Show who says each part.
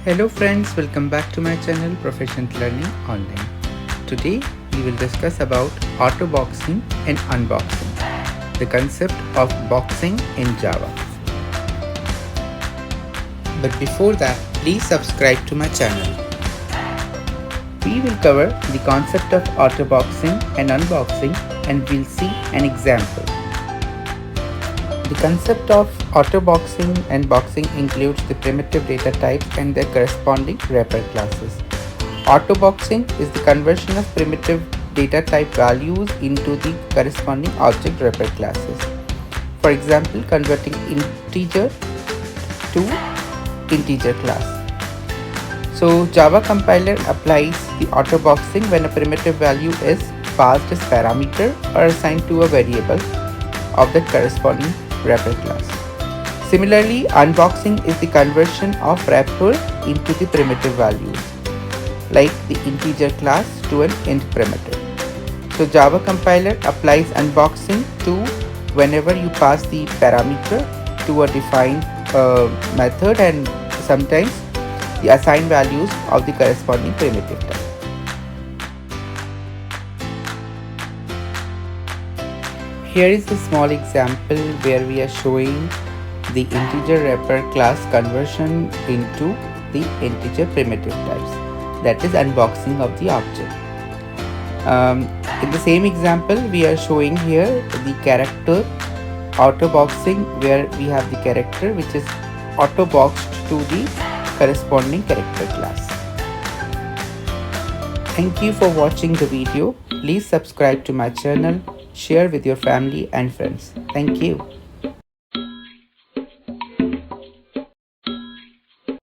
Speaker 1: Hello friends, welcome back to my channel Proficient Learning Online. Today we will discuss about autoboxing and unboxing, the concept of boxing in Java. But before that, please subscribe to my channel. We will cover the concept of autoboxing and unboxing and we'll see an example. The concept of autoboxing and boxing includes the primitive data types and their corresponding wrapper classes. Autoboxing is the conversion of primitive data type values into the corresponding object wrapper classes. For example, converting integer to integer class. So Java compiler applies the autoboxing when a primitive value is passed as parameter or assigned to a variable of the corresponding wrapper class. Similarly, unboxing is the conversion of wrapper into the primitive values, like the integer class to an int primitive. So Java compiler applies unboxing to whenever you pass the parameter to a defined method and sometimes the assigned values of the corresponding primitive type. Here is a small example where we are showing the integer wrapper class conversion into the integer primitive types, that is unboxing of the object. In the same example, we are showing here the character autoboxing where we have the character which is autoboxed to the corresponding character class. Thank you for watching the video. Please subscribe to my channel, share with your family and friends. Thank you.